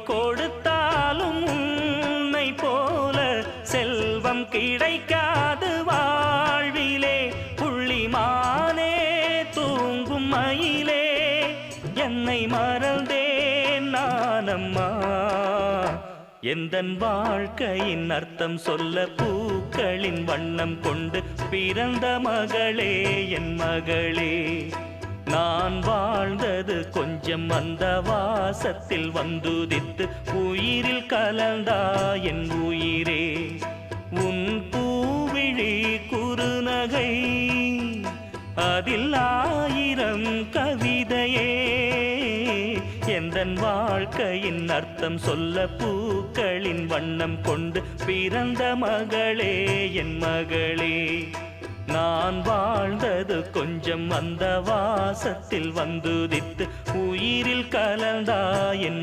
கொடுத்தாலும் உன்னை போல செல்வம் கிடைக்காது வாழ்விலே. புள்ளிமானே தூங்கும் மயிலே என்னை மறந்தேன் நானம்மா. எந்தன் வாழ்க்கையின் அர்த்தம் சொல்ல பூக்களின் வண்ணம் கொண்டு பிறந்த மகளே என் மகளே. நான் வாழ்ந்தது கொஞ்சம் அந்த வாசத்தில் வந்துதித்து உயிரில் கலந்தா என் உயிரே. உன் பூவிழி குறுநகை அதில் 1000 கவிதையே. எந்தன் வாழ்க்கையின் அர்த்தம் சொல்ல பூக்களின் வண்ணம் கொண்டு பிறந்த மகளே என் மகளே. நான் வாழ்ந்தது கொஞ்சம் அந்த வாசத்தில் வந்துதித்து உயிரில் கலந்தா என்